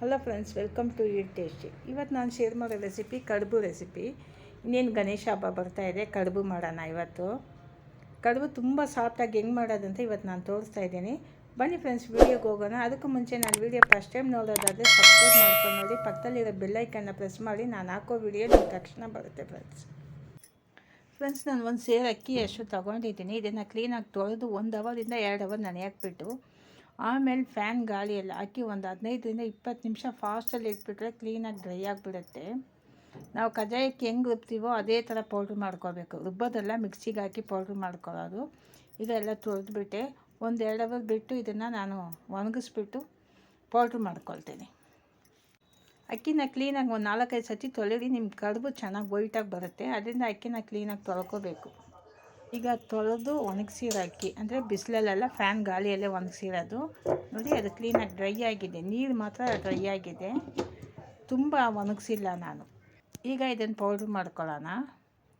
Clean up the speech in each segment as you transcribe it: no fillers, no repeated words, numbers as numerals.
Hello friends, welcome to eat tasty. ಇವತ್ತು ನಾನು share ಮಾಡೋ ರೆಸಿಪಿ ಕಡುಬು ರೆಸಿಪಿ. ಇನ್ನೇನು ಗಣೇಶ ಹಬ್ಬ ಬರ್ತಾಯಿದೆ, ಕಡುಬು ಮಾಡೋಣ ಇವತ್ತು. ಕಡುಬು ತುಂಬ ಸಾಫ್ಟಾಗಿ ಹೆಂಗೆ ಮಾಡೋದಂತ ಇವತ್ತು ನಾನು ತೋರಿಸ್ತಾ ಇದ್ದೀನಿ. ಬನ್ನಿ ಫ್ರೆಂಡ್ಸ್, ವೀಡಿಯೋಗೆ ಹೋಗೋಣ. ಅದಕ್ಕೂ ಮುಂಚೆ ನಾನು ವೀಡಿಯೋ ಫಸ್ಟ್ ಟೈಮ್ ನೋಡೋದಾದರೆ ಸಬ್ಸ್ಕ್ರೈಬ್ ಮಾಡ್ಕೊಂಡು ನೋಡಿ, ಪಕ್ಕದಲ್ಲಿರೋ ಬೆಲ್ಲೈಕನ್ನ ಪ್ರೆಸ್ ಮಾಡಿ. ನಾನು ಹಾಕೋ ವೀಡಿಯೋ ನಿಮ್ಮ ತಕ್ಷಣ ಬರುತ್ತೆ ಫ್ರೆಂಡ್ಸ್. ನಾನು ಒಂದು ಸೇರು ಅಕ್ಕಿ ಅಷ್ಟು ತೊಗೊಂಡಿದ್ದೀನಿ. ಇದನ್ನು ಕ್ಲೀನಾಗಿ ತೊಳೆದು 1 ಅವರಿಂದ 2 ಅವರ್ ನೆನೆಯಾಕ್ಬಿಟ್ಟು ಆಮೇಲೆ ಫ್ಯಾನ್ ಗಾಳಿ ಎಲ್ಲ ಹಾಕಿ ಒಂದು 15ರಿಂದ 20 ನಿಮಿಷ ಫಾಸ್ಟಲ್ಲಿ ಇಟ್ಬಿಟ್ರೆ ಕ್ಲೀನಾಗಿ ಡ್ರೈ ಆಗಿಬಿಡುತ್ತೆ. ನಾವು ಕಜ್ಜಾಯಕ್ಕೆ ಹೆಂಗೆ ರುಬ್ತೀವೋ ಅದೇ ಥರ ಪೌಡ್ರ್ ಮಾಡ್ಕೋಬೇಕು. ರುಬ್ಬೋದೆಲ್ಲ ಮಿಕ್ಸಿಗೆ ಹಾಕಿ ಪೌಡ್ರ್ ಮಾಡ್ಕೊಳ್ಳೋದು. ಇದೆಲ್ಲ ತೊಳೆದ್ಬಿಟ್ಟೆ 1-2 ಅವರ್ ಬಿಟ್ಟು ಇದನ್ನು ನಾನು ಒಣಗಿಸ್ಬಿಟ್ಟು ಪೌಡ್ರ್ ಮಾಡ್ಕೊಳ್ತೀನಿ. ಅಕ್ಕಿನ ಕ್ಲೀನಾಗಿ ಒಂದು 4-5 ಸತಿ ತೊಳೆದು ನಿಮ್ಮ ಕಡುಬು ಚೆನ್ನಾಗಿ ವೈಟಾಗಿ ಬರುತ್ತೆ. ಅದರಿಂದ ಅಕ್ಕಿನ ಕ್ಲೀನಾಗಿ ತೊಳ್ಕೊಬೇಕು. ಈಗ ತೊಳೆದು ಒಣಗಿಸಿರೋ ಅಕ್ಕಿ ಅಂದರೆ ಬಿಸಿಲಲ್ಲೆಲ್ಲ ಫ್ಯಾನ್ ಗಾಳಿಯಲ್ಲೇ ಒಣಗಿಸಿರೋದು ನೋಡಿ. ಅದು ಕ್ಲೀನಾಗಿ ಡ್ರೈ ಆಗಿದೆ, ನೀರು ಮಾತ್ರ ಡ್ರೈ ಆಗಿದೆ, ತುಂಬ ಒಣಗಿಸಿಲ್ಲ ನಾನು. ಈಗ ಇದನ್ನು ಪೌಡ್ರ್ ಮಾಡ್ಕೊಳ್ಳೋಣ.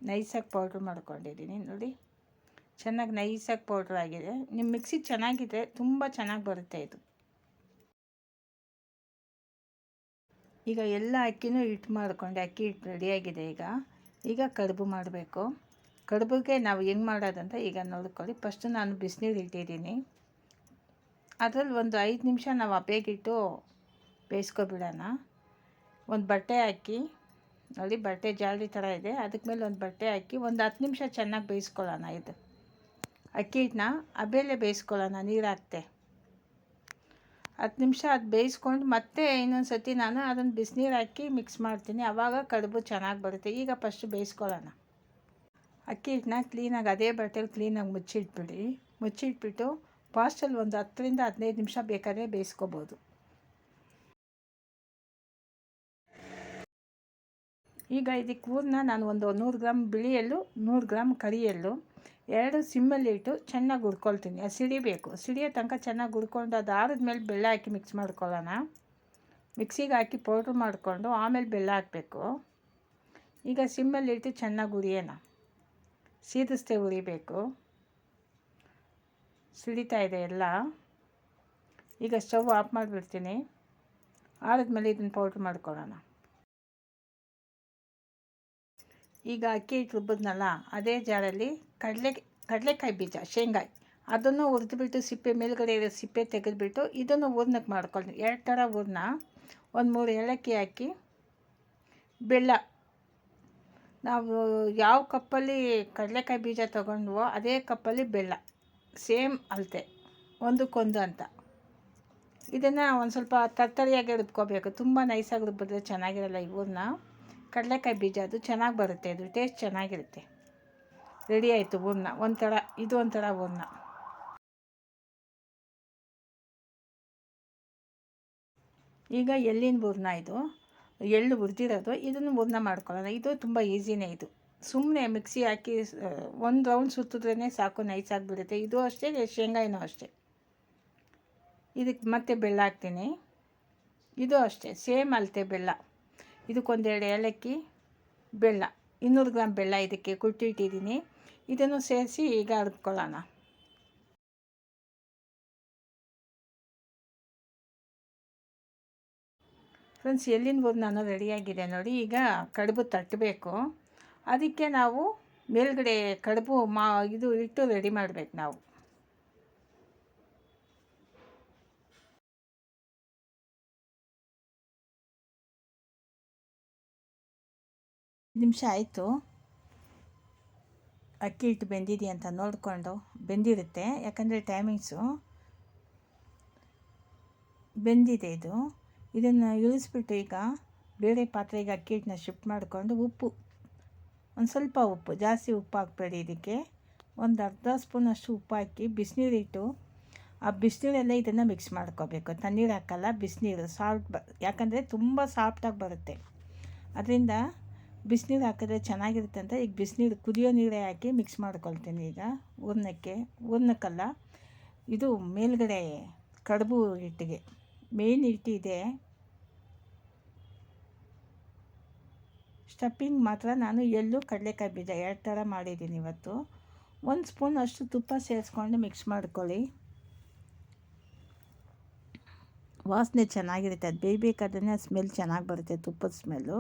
ನೈಸಾಗಿ ಪೌಡ್ರ್ ಮಾಡ್ಕೊಂಡಿದ್ದೀನಿ ನೋಡಿ, ಚೆನ್ನಾಗಿ ನೈಸಾಗಿ ಪೌಡ್ರ್ ಆಗಿದೆ. ನಿಮ್ಮ ಮಿಕ್ಸಿ ಚೆನ್ನಾಗಿದೆ, ತುಂಬ ಚೆನ್ನಾಗಿ ಬರುತ್ತೆ ಇದು. ಈಗ ಎಲ್ಲ ಅಕ್ಕಿನೂ ಹಿಟ್ಟು ಮಾಡಿಕೊಂಡೆ, ಅಕ್ಕಿ ಹಿಟ್ಟು ರೆಡಿಯಾಗಿದೆ. ಈಗ ಕಡುಬು ಮಾಡಬೇಕು. ಕಡುಬಿಗೆ ನಾವು ಹೆಂಗೆ ಮಾಡೋದಂತ ಈಗ ನೋಡ್ಕೊಳ್ಳಿ. ಫಸ್ಟು ನಾನು ಬಿಸಿನೀರು ಇಟ್ಟಿದ್ದೀನಿ. ಅದರಲ್ಲಿ ಒಂದು 5 ನಿಮಿಷ ನಾವು ಹಬೆಗಿಟ್ಟು ಬೇಯಿಸ್ಕೊಬಿಡೋಣ. ಒಂದು ಬಟ್ಟೆ ಹಾಕಿ ನೋಡಿ, ಬಟ್ಟೆ ಜಾಲರಿ ಥರ ಇದೆ, ಅದಕ್ಕೆ ಮೇಲೆ ಒಂದು ಬಟ್ಟೆ ಹಾಕಿ ಒಂದು 10 ನಿಮಿಷ ಚೆನ್ನಾಗಿ ಬೇಯಿಸ್ಕೊಳ್ಳೋಣ. ಇದು ಅಕ್ಕಿ ಹಿಟ್ಟನ್ನ ಹಬೆಯಲ್ಲೇ ಬೇಯಿಸ್ಕೊಳ್ಳೋಣ, ನೀರು ಹಾಕ್ತೆ 10 ನಿಮಿಷ. ಅದು ಬೇಯಿಸ್ಕೊಂಡು ಮತ್ತೆ ಇನ್ನೊಂದು ಸತಿ ನಾನು ಅದನ್ನು ಬಿಸಿನೀರು ಹಾಕಿ ಮಿಕ್ಸ್ ಮಾಡ್ತೀನಿ, ಆವಾಗ ಕಡುಬು ಚೆನ್ನಾಗಿ ಬರುತ್ತೆ. ಈಗ ಫಸ್ಟು ಬೇಯಿಸ್ಕೊಳ್ಳೋಣ. ಅಕ್ಕಿ ಹಿಟ್ಟನ್ನ ಕ್ಲೀನಾಗಿ ಅದೇ ಬಟ್ಟೆಲಿ ಕ್ಲೀನಾಗಿ ಮುಚ್ಚಿಟ್ಬಿಟ್ಟು ಫಾಸ್ಟಲ್ಲಿ ಒಂದು 10ರಿಂದ 15 ನಿಮಿಷ ಬೇಕಾದರೆ ಬೇಯಿಸ್ಕೋಬೋದು. ಈಗ ಇದಕ್ಕೆ ಊರನ್ನ ನಾನು ಒಂದು 100 ಗ್ರಾಮ್ ಬಿಳಿ ಎಳ್ಳು, 100 ಗ್ರಾಮ್ ಕರಿ ಎಳ್ಳು 2 ಸಿಮ್ಮಲ್ಲಿ ಇಟ್ಟು ಚೆನ್ನಾಗಿ ಹುರ್ಕೊಳ್ತೀನಿ. ಅದು ಸಿಡಿಬೇಕು, ಸಿಡಿಯೋ ತನಕ ಚೆನ್ನಾಗಿ ಹುರ್ಕೊಂಡು ಅದು ಆರಿದ್ಮೇಲೆ ಬೆಲ್ಲ ಹಾಕಿ ಮಿಕ್ಸ್ ಮಾಡ್ಕೊಳ್ಳೋಣ. ಮಿಕ್ಸಿಗೆ ಹಾಕಿ ಪೌಡ್ರ್ ಮಾಡಿಕೊಂಡು ಆಮೇಲೆ ಬೆಲ್ಲ ಹಾಕಬೇಕು. ಈಗ ಸಿಮ್ಮಲ್ಲಿ ಇಟ್ಟು ಚೆನ್ನಾಗಿ ಹುರಿಯೋಣ, ಸೀದಿಸ್ತೆ ಹುರಿಬೇಕು. ಸಿಡಿತಾ ಇದೆ ಎಲ್ಲ. ಈಗ ಸ್ಟವ್ ಆಫ್ ಮಾಡಿಬಿಡ್ತೀನಿ. ಆರಿದ್ಮೇಲೆ ಇದನ್ನು ಪೌಡ್ರ್ ಮಾಡ್ಕೊಳ್ಳೋಣ. ಈಗ ಅಕ್ಕಿ ಹಿಟ್ಟು ರುಬ್ಬಿದ್ನಲ್ಲ, ಅದೇ ಜಾರಲ್ಲಿ ಕಡಲೆಕಾಯಿ ಬೀಜ, ಶೇಂಗಾಯಿ ಅದನ್ನು ಹುರಿದ್ಬಿಟ್ಟು ಸಿಪ್ಪೆ ಮೇಲ್ಗಡೆ ಇರೋ ಸಿಪ್ಪೆ ತೆಗೆದುಬಿಟ್ಟು ಇದನ್ನು ಹೂರ್ಣಕ್ಕೆ ಮಾಡ್ಕೊಳ್ತೀನಿ. 2 ಥರ ಹೂರ್ಣ. ಒಂದು 3 ಏಲಕ್ಕಿ ಹಾಕಿ, ಬೆಲ್ಲ ನಾವು ಯಾವ ಕಪ್ಪಲ್ಲಿ ಕಡಲೆಕಾಯಿ ಬೀಜ ತೊಗೊಂಡ್ವೋ ಅದೇ ಕಪ್ಪಲ್ಲಿ ಬೆಲ್ಲ, ಸೇಮ್ ಅಳತೆ, ಒಂದಕ್ಕೊಂದು ಅಂತ. ಇದನ್ನು ಒಂದು ಸ್ವಲ್ಪ ತರ್ತರಿಯಾಗಿ ರುಬ್ಕೋಬೇಕು, ತುಂಬ ನೈಸಾಗಿ ರುಬ್ಬಿದ್ರೆ ಚೆನ್ನಾಗಿರಲ್ಲ. ಇವನ್ನ ಕಡಲೆಕಾಯಿ ಬೀಜ ಅದು ಚೆನ್ನಾಗಿ ಬರುತ್ತೆ, ಇದು ಟೇಸ್ಟ್ ಚೆನ್ನಾಗಿರುತ್ತೆ. ರೆಡಿ ಆಯಿತು ಹೂರ್ಣ. ಇದು ಒಂಥರ ಹೂರ್ಣ. ಈಗ ಎಳ್ಳಿನ ಹೂರ್ಣ, ಇದು ಎಳ್ಳು ಹುರಿದಿರೋದು, ಇದನ್ನು ಹೂರ್ಣ ಮಾಡ್ಕೊಳ್ಳೋಣ. ಇದು ತುಂಬ ಈಸಿನೇ. ಇದು ಸುಮ್ಮನೆ ಮಿಕ್ಸಿ ಹಾಕಿ ಒಂದು ರೌಂಡ್ ಸುತ್ತಿದ್ರೇ ಸಾಕು, ನೈಸಾಗಿಬಿಡುತ್ತೆ. ಇದು ಅಷ್ಟೇ, ಶೇಂಗಾಯಿನೂ ಅಷ್ಟೇ. ಇದಕ್ಕೆ ಮತ್ತೆ ಬೆಲ್ಲ ಹಾಕ್ತೀನಿ. ಇದು ಅಷ್ಟೇ, ಸೇಮ್ ಅಳತೆ ಬೆಲ್ಲ. ಇದಕ್ಕೊಂದೆರಡು ಏಲಕ್ಕಿ, ಬೆಲ್ಲ 200 ಗ್ರಾಮ್ ಬೆಲ್ಲ ಇದಕ್ಕೆ ಕುಟ್ಟಿಟ್ಟಿದ್ದೀನಿ. ಇದನ್ನು ಸೇರಿಸಿ ಈಗ ರುಬ್ಕೊಳ್ಳೋಣ. ಫ್ರೆಂಡ್ಸ್, ಎಳ್ಳಿನ ಹೂರ್ಣ ರೆಡಿಯಾಗಿದೆ ನೋಡಿ. ಈಗ ಕಡುಬು ತಟ್ಟಬೇಕು. ಅದಕ್ಕೆ ನಾವು ಮೇಲ್ಗಡೆ ಕಡುಬು ಇದು ಇಟ್ಟು ರೆಡಿ ಮಾಡಬೇಕು. ನಾವು ನಿಮಿಷ ಆಯಿತು. ಅಕ್ಕಿ ಹಿಟ್ಟು ಬೆಂದಿದೆಯಾ ಅಂತ ನೋಡಿಕೊಂಡು, ಬೆಂದಿರುತ್ತೆ ಯಾಕಂದರೆ ಟೈಮಿಂಗ್ಸು ಬೆಂದಿದೆ ಇದು. ಇದನ್ನು ಇಳಿಸ್ಬಿಟ್ಟು ಈಗ ಬೇರೆ ಪಾತ್ರೆಗೆ ಅಕ್ಕಿ ಹಿಟ್ಟನ್ನ ಶಿಫ್ಟ್ ಮಾಡಿಕೊಂಡು ಒಂದು ಸ್ವಲ್ಪ ಉಪ್ಪು, ಜಾಸ್ತಿ ಉಪ್ಪು ಹಾಕಬೇಡಿ. ಇದಕ್ಕೆ ಒಂದು ಅರ್ಧ ಸ್ಪೂನಷ್ಟು ಉಪ್ಪು ಹಾಕಿ ಬಿಸಿನೀರಿಟ್ಟು ಆ ಬಿಸಿನೀರಲ್ಲೇ ಇದನ್ನು ಮಿಕ್ಸ್ ಮಾಡ್ಕೋಬೇಕು. ತಣ್ಣೀರು ಹಾಕಲ್ಲ, ಬಿಸಿನೀರು ಯಾಕಂದರೆ ತುಂಬ ಸಾಫ್ಟಾಗಿ ಬರುತ್ತೆ. ಅದರಿಂದ ಬಿಸಿನೀರು ಹಾಕಿದ್ರೆ ಚೆನ್ನಾಗಿರುತ್ತೆ ಅಂತ ಈಗ ಬಿಸಿನೀರು, ಕುದಿಯೋ ನೀರೇ ಹಾಕಿ ಮಿಕ್ಸ್ ಮಾಡ್ಕೊಳ್ತೀನಿ. ಈಗ ಹೂರ್ಣಕ್ಕಲ್ಲ, ಇದು ಮೇಲ್ಗಡೆ ಕಡುಬು ಹಿಟ್ಟಿಗೆ ಮೇನ್ ಹಿಟ್ಟಿದೆ. ಸ್ಟಫಿಂಗ್ ಮಾತ್ರ ನಾನು ಎಳ್ಳು ಕಡಲೆಕಾಯಿ ಬೀಜ 2 ಥರ ಮಾಡಿದ್ದೀನಿ ಇವತ್ತು. 1 ಸ್ಪೂನ್ ಅಷ್ಟು ತುಪ್ಪ ಸೇರಿಸ್ಕೊಂಡು ಮಿಕ್ಸ್ ಮಾಡ್ಕೊಳ್ಳಿ. ವಾಸನೆ ಚೆನ್ನಾಗಿರುತ್ತೆ. ಅದು ಬೇಯಬೇಕಾದ್ರೆ ಸ್ಮೆಲ್ ಚೆನ್ನಾಗಿ ಬರುತ್ತೆ, ತುಪ್ಪದ ಸ್ಮೆಲ್ಲು.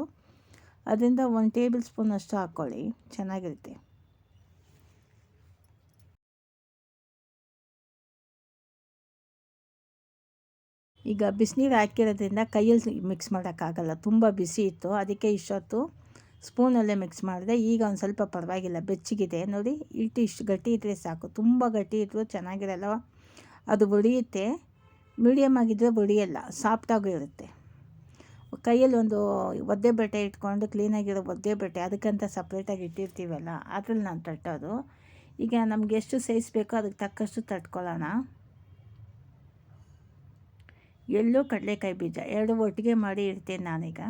ಅದರಿಂದ 1 ಟೇಬಲ್ ಸ್ಪೂನಷ್ಟು ಹಾಕ್ಕೊಳ್ಳಿ, ಚೆನ್ನಾಗಿರುತ್ತೆ. ಈಗ ಬಿಸಿನೀರು ಹಾಕಿರೋದ್ರಿಂದ ಕೈಯಲ್ಲಿ ಮಿಕ್ಸ್ ಮಾಡೋಕ್ಕಾಗಲ್ಲ, ತುಂಬ ಬಿಸಿ ಇತ್ತು. ಅದಕ್ಕೆ ಇಷ್ಟೊತ್ತು ಸ್ಪೂನಲ್ಲೇ ಮಿಕ್ಸ್ ಮಾಡಿದೆ. ಈಗ ಒಂದು ಸ್ವಲ್ಪ ಪರವಾಗಿಲ್ಲ, ಬೆಚ್ಚಗಿದೆ ನೋಡಿ. ಇಷ್ಟು ಗಟ್ಟಿ ಇದ್ದರೆ ಸಾಕು, ತುಂಬ ಗಟ್ಟಿ ಇದ್ದರೂ ಚೆನ್ನಾಗಿರಲ್ಲ, ಅದು ಒಡೆಯುತ್ತೆ. ಮೀಡಿಯಮ್ ಆಗಿದ್ದರೆ ಒಡೆಯಲ್ಲ, ಸಾಫ್ಟಾಗೂ ಇರುತ್ತೆ. ಕೈಯಲ್ಲಿ ಒಂದು ಒದ್ದೆ ಬಟ್ಟೆ ಇಟ್ಕೊಂಡು, ಕ್ಲೀನಾಗಿರೋ ಒದ್ದೆ ಬಟ್ಟೆ, ಅದಕ್ಕಂತ ಸಪ್ರೇಟಾಗಿ ಇಟ್ಟಿರ್ತೀವಲ್ಲ, ಅದ್ರಲ್ಲಿ ನಾನು ತಟ್ಟೋದು. ಈಗ ನಮ್ಗೆ ಎಷ್ಟು ಸೈಜ್ ಬೇಕೋ ಅದಕ್ಕೆ ತಕ್ಕಷ್ಟು ತಟ್ಕೊಳ್ಳೋಣ. ಎಳ್ಳು ಕಡಲೆಕಾಯಿ ಬೀಜ 2 ಒಟ್ಟಿಗೆ ಮಾಡಿ ಇಡ್ತೀನಿ ನಾನೀಗ.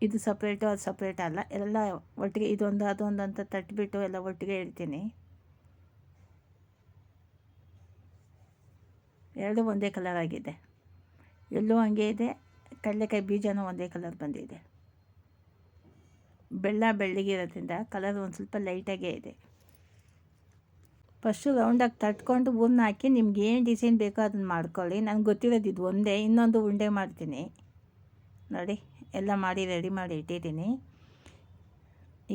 ಇದು ಸಪ್ರೇಟು ಅದು ಸಪ್ರೇಟ್ ಅಲ್ಲ, ಎಲ್ಲ ಒಟ್ಟಿಗೆ ಇದೊಂದು ಅದೊಂದು ಅಂತ ತಟ್ಟಿಬಿಟ್ಟು ಎಲ್ಲ ಒಟ್ಟಿಗೆ ಇಡ್ತೀನಿ. 2 ಒಂದೇ ಕಲರ್ ಆಗಿದೆ. ಎಳ್ಳು ಹಂಗೆ ಇದೆ, ಕಡಲೆಕಾಯಿ ಬೀಜನೂ ಒಂದೇ ಕಲರ್ ಬಂದಿದೆ. ಬೆಲ್ಲ ಬೆಳ್ಳಗಿರೋದ್ರಿಂದ ಕಲರ್ ಒಂದು ಸ್ವಲ್ಪ ಲೈಟಾಗೇ ಇದೆ. ಫಸ್ಟು ರೌಂಡಾಗಿ ತಟ್ಕೊಂಡು ಹೂರ್ಣ ಹಾಕಿ ನಿಮ್ಗೆ ಏನು ಡಿಸೈನ್ ಬೇಕೋ ಅದನ್ನು ಮಾಡ್ಕೊಳ್ಳಿ. ನನಗೆ ಗೊತ್ತಿರೋದು ಇದು ಒಂದೇ. ಇನ್ನೊಂದು ಉಂಡೆ ಮಾಡ್ತೀನಿ ನೋಡಿ. ಎಲ್ಲ ಮಾಡಿ ರೆಡಿ ಮಾಡಿ ಇಟ್ಟಿದ್ದೀನಿ.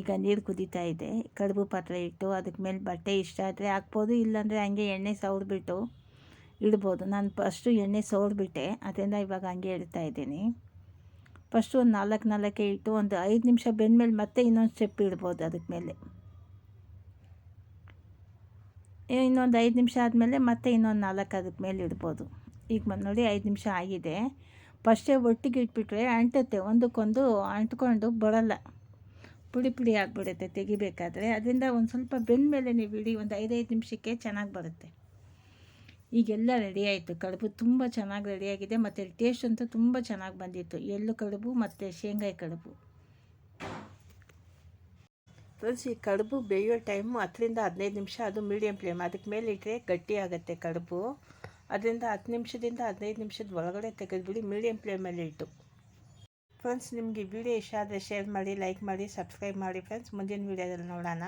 ಈಗ ನೀರು ಕುದೀತಾ ಇದೆ. ಕಡುಬು ಪಾತ್ರೆ ಇಟ್ಟು ಅದಕ್ಕೆ ಮೇಲೆ ಬಟ್ಟೆ ಇಷ್ಟ ಆದರೆ ಹಾಕ್ಬೋದು, ಇಲ್ಲಾಂದರೆ ಹಂಗೆ ಎಣ್ಣೆ ಸವರ್ಬಿಟ್ಟು ಇಡ್ಬೋದು. ನಾನು ಫಸ್ಟು ಎಣ್ಣೆ ಸವರ್ಬಿಟ್ಟೆ, ಅದರಿಂದ ಇವಾಗ ಹಂಗೆ ಇಡ್ತಾ ಇದ್ದೀನಿ. ಫಸ್ಟು ಒಂದು 4 ಇಟ್ಟು ಒಂದು 5 ನಿಮಿಷ ಬೆಂದಮೇಲೆ ಮತ್ತೆ ಇನ್ನೊಂದು ಸ್ಟೆಪ್ ಇಡ್ಬೋದು ಅದಕ್ಕೆ ಮೇಲೆ. ಇನ್ನೊಂದು 5 ನಿಮಿಷ ಆದಮೇಲೆ ಮತ್ತೆ ಇನ್ನೊಂದು 4 ಅದಕ್ಕೆ ಮೇಲೆ ಇಡ್ಬೋದು. ಈಗ ನೋಡಿ 5 ನಿಮಿಷ ಆಗಿದೆ. ಫಸ್ಟೇ ಒಟ್ಟಿಗೆ ಇಟ್ಬಿಟ್ರೆ ಅಂಟುತ್ತೆ, ಒಂದಕ್ಕೊಂದು ಅಂಟ್ಕೊಂಡು ಬರೋಲ್ಲ, ಪುಡಿ ಪುಡಿ ಆಗಿಬಿಡುತ್ತೆ ತೆಗಿಬೇಕಾದ್ರೆ. ಅದರಿಂದ ಒಂದು ಸ್ವಲ್ಪ ಬೆಂದಮೇಲೆ ನೀವು ಇಡಿ, ಒಂದು 5 ನಿಮಿಷಕ್ಕೆ ಚೆನ್ನಾಗಿ ಬರುತ್ತೆ. ಈಗೆಲ್ಲ ರೆಡಿ ಆಯಿತು. ಕಡುಬು ತುಂಬ ಚೆನ್ನಾಗಿ ರೆಡಿಯಾಗಿದೆ, ಮತ್ತು ಟೇಸ್ಟ್ ಅಂತೂ ತುಂಬ ಚೆನ್ನಾಗಿ ಬಂದಿತ್ತು. ಎಳ್ಳು ಕಡುಬು ಮತ್ತು ಶೇಂಗಾಯಿ ಕಡುಬು. ಫ್ರೆಂಡ್ಸ್, ಈ ಕಡುಬು ಬೇಯೋ ಟೈಮು 10ರಿಂದ 15 ನಿಮಿಷ, ಅದು ಮೀಡಿಯಮ್ ಫ್ಲೇಮ್. ಅದಕ್ಕೆ ಮೇಲೆ ಇಟ್ಟರೆ ಗಟ್ಟಿ ಆಗುತ್ತೆ ಕಡುಬು. ಅದರಿಂದ 10 ನಿಮಿಷದಿಂದ 15 ನಿಮಿಷದ ಒಳಗಡೆ ತೆಗೆದುಬಿಡಿ, ಮೀಡಿಯಮ್ ಫ್ಲೇಮಲ್ಲಿ ಇಟ್ಟು. ಫ್ರೆಂಡ್ಸ್, ನಿಮಗೆ ವಿಡಿಯೋ ಇಷ್ಟ ಆದರೆ ಶೇರ್ ಮಾಡಿ, ಲೈಕ್ ಮಾಡಿ, ಸಬ್ಸ್ಕ್ರೈಬ್ ಮಾಡಿ ಫ್ರೆಂಡ್ಸ್. ಮುಂದಿನ ವೀಡಿಯೋದಲ್ಲಿ ನೋಡೋಣ.